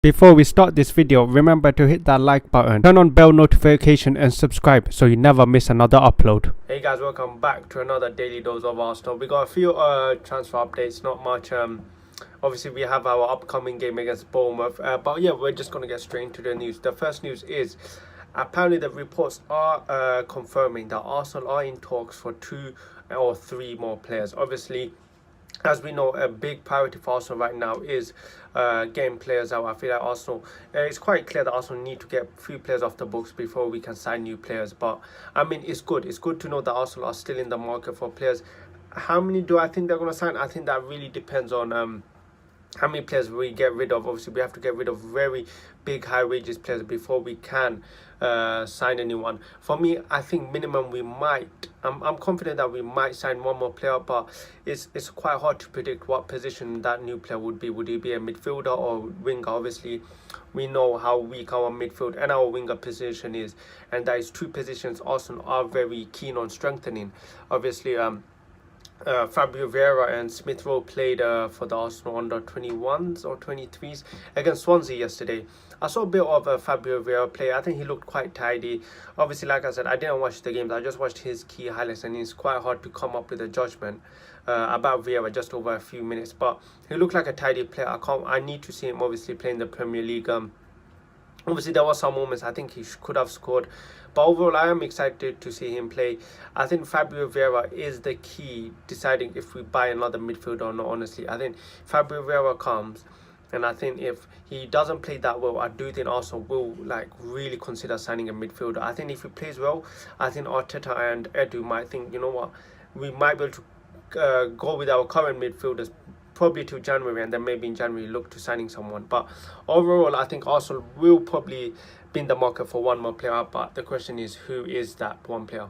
Before we start this video, remember to hit that like button, turn on bell notification and subscribe so you never miss another upload. Hey guys, welcome back to another daily dose of Arsenal. We got a few transfer updates, not much. Obviously we have our upcoming game against Bournemouth, but yeah, we're just going to get straight into the news. The first news is apparently the reports are confirming that Arsenal are in talks for 2 or 3 more players. Obviously, as we know, a big priority for Arsenal right now is getting players out. I feel like Arsenal, it's quite clear that Arsenal need to get a few players off the books before we can sign new players. But I mean, it's good. It's good to know that Arsenal are still in the market for players. How many do I think they're going to sign? I think that really depends on how many players we get rid of. Obviously we have to get rid of very big high wages players before we can sign anyone. For me, I think minimum we might, I'm confident that we might sign one more player, but it's quite hard to predict what position that new player would be. Would he be a midfielder or winger? Obviously we know how weak our midfield and our winger position is, and that is 2 positions Arsenal are very keen on strengthening. Obviously Fabio Vieira and Smith Rowe played for the Arsenal under 21s or 23s against Swansea yesterday. I saw a bit of Fabio Vieira play. I think he looked quite tidy. Obviously, like I said, I didn't watch the games. I just watched his key highlights, and it's quite hard to come up with a judgment about Vieira just over a few minutes. But he looked like a tidy player. I need to see him obviously playing the Premier League. Obviously, there were some moments I think he could have scored, but overall, I am excited to see him play. I think Fabio Vieira is the key deciding if we buy another midfielder or not. Honestly, I think Fabio Vieira comes, and I think if he doesn't play that well, I do think Arsenal will really consider signing a midfielder. I think if he plays well, I think Arteta and Edu might think, you know what, we might be able to go with our current midfielders probably till January, and then maybe in January look to signing someone. But overall, I think Arsenal will probably be in the market for one more player, but the question is, who is that one player?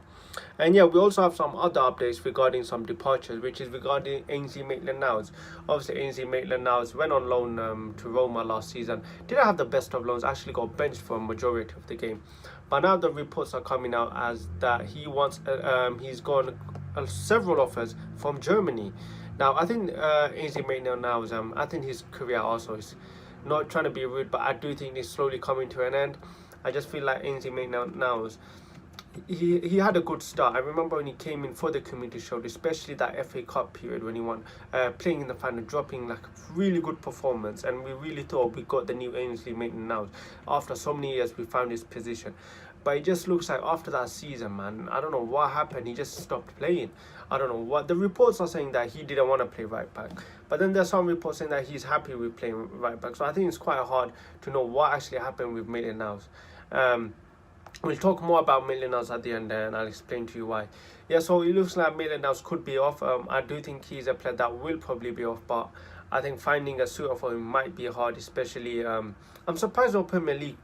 And yeah, we also have some other updates regarding some departures, which is regarding Ainsley Maitland-Niles. Obviously, Ainsley Maitland-Niles went on loan to Roma last season. Didn't have the best of loans, actually got benched for a majority of the game. But now the reports are coming out as that he wants, he's gone several offers from Germany. Now, I think Ainsley Maitland-Niles, I think his career also is, not trying to be rude, but I do think it's slowly coming to an end. I just feel like Ainsley Maitland-Niles, he had a good start. I remember when he came in for the Community Shield, especially that FA Cup period when he won, playing in the final, dropping like a really good performance, and we really thought we got the new Ainsley Maitland-Niles. After so many years, we found his position. But it just looks like after that season, man, I don't know what happened. He just stopped playing. I don't know what. The reports are saying that he didn't want to play right back. But then there's some reports saying that he's happy with playing right back. So I think it's quite hard to know what actually happened with Maitland-Niles. We'll talk more about Maitland-Niles at the end, and I'll explain to you why. Yeah, so it looks like Maitland-Niles could be off. I do think he's a player that will probably be off, but I think finding a suitor for him might be hard, especially I'm surprised no Premier League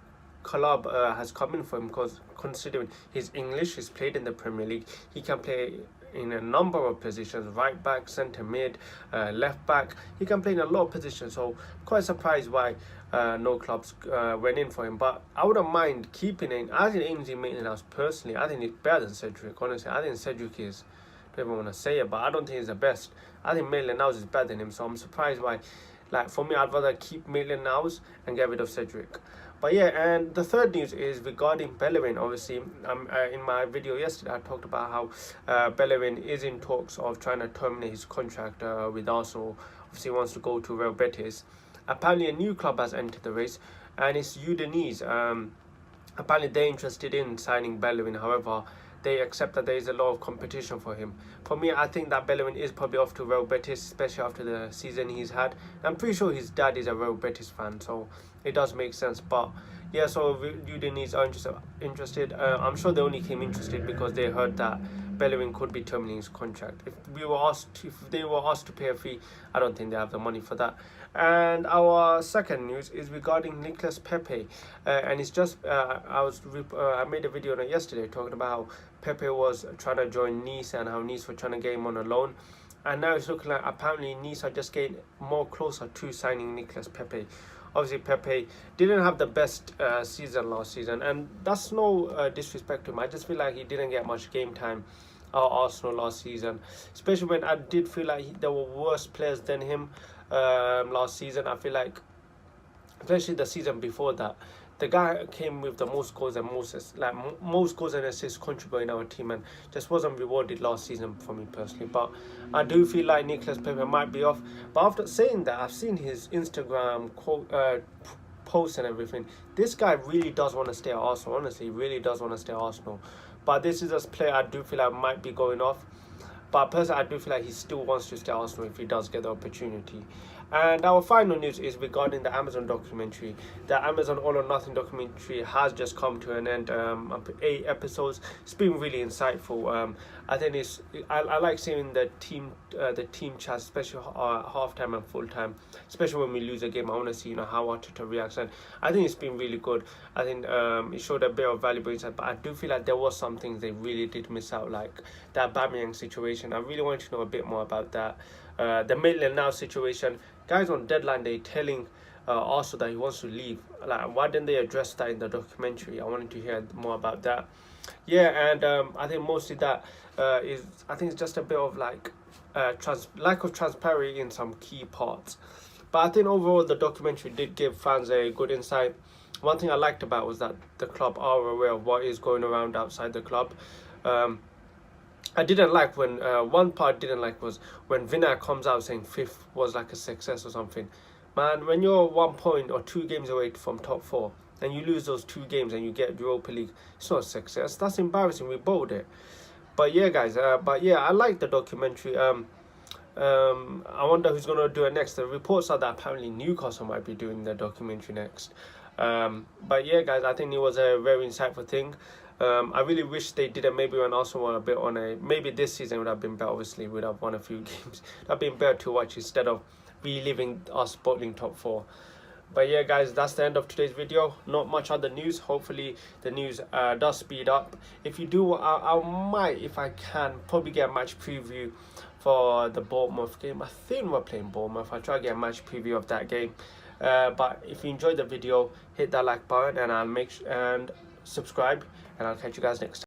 club has come in for him, because considering he's English, he's played in the Premier League, he can play in a number of positions: right back, centre mid, left back. He can play in a lot of positions, so quite surprised why no clubs went in for him. But I wouldn't mind keeping him. I think Ainsley Maitland-Niles personally, I think it's better than Cedric. Honestly, I think Cedric is, I don't even want to say it, but I don't think he's the best. I think Maitland-Niles is better than him, so I'm surprised why. Like, for me, I'd rather keep Maitland-Niles and get rid of Cedric. But yeah, and the third news is regarding Bellerin. Obviously, in my video yesterday, I talked about how Bellerin is in talks of trying to terminate his contract with Arsenal. Obviously, he wants to go to Real Betis. Apparently, a new club has entered the race, and it's Udinese. Apparently, they're interested in signing Bellerin. However, they accept that there is a lot of competition for him. For me, I think that Bellerin is probably off to Real Betis, especially after the season he's had. I'm pretty sure his dad is a Real Betis fan, so it does make sense. But yeah, so Udinese are interested. I'm sure they only came interested because they heard that Bellerin could be terminating his contract. If they were asked to pay a fee, I don't think they have the money for that. And our second news is regarding Nicolas Pepe, and it's just I made a video on it yesterday talking about how Pepe was trying to join Nice and how Nice were trying to get him on a loan. And now it's looking like apparently Nice are just getting more closer to signing Nicolas Pepe. Obviously, Pepe didn't have the best season last season, and that's no disrespect to him. I just feel like he didn't get much game time at Arsenal last season, especially when I did feel like there were worse players than him last season. I feel like especially the season before that. The guy came with the most goals and most goals and assists contributing our team, and just wasn't rewarded last season for me personally. But I do feel like Nicolas Pepe might be off. But after saying that, I've seen his Instagram posts and everything. This guy really does want to stay at Arsenal. Honestly, he really does want to stay at Arsenal. But this is a player I do feel like might be going off. But personally, I do feel like he still wants to stay at Arsenal if he does get the opportunity. And our final news is regarding the Amazon documentary. The Amazon All or Nothing documentary has just come to an end. 8 episodes. It's been really insightful. I think I like seeing the team chat, especially half time and full time. Especially when we lose a game, I want to see how Arteta reacts. And I think it's been really good. I think it showed a bit of valuable insight. But I do feel like there was some things they really did miss out, like that Aubameyang situation. I really want to know a bit more about that. The Maitland-Niles situation. Guys on deadline day telling Arsenal that he wants to leave. Like, why didn't they address that in the documentary? I wanted to hear more about that. Yeah, and I think mostly that I think it's just a bit of like lack of transparency in some key parts. But I think overall the documentary did give fans a good insight. One thing I liked about was that the club are aware of what is going around outside the club. I didn't like when one part I didn't like was when Vinay comes out saying fifth was like a success or something. Man, when you're 1 point or 2 games away from top 4 and you lose those 2 games and you get Europa League, it's not a success. That's embarrassing. We bowled it. But yeah, guys. I like the documentary. I wonder who's gonna do it next. The reports are that apparently Newcastle might be doing the documentary next. But yeah, guys, I think it was a very insightful thing. I really wish they did it maybe when Arsenal were a bit on a... Maybe this season would have been better, obviously. We would have won a few games. It would have been better to watch instead of reliving us bottling top 4. But yeah, guys, that's the end of today's video. Not much other news. Hopefully the news does speed up. If you do, I might, if I can, probably get a match preview for the Bournemouth game. I think we're playing Bournemouth. I'll try to get a match preview of that game. But if you enjoyed the video, hit that like button and I'll and subscribe, and I'll catch you guys next time.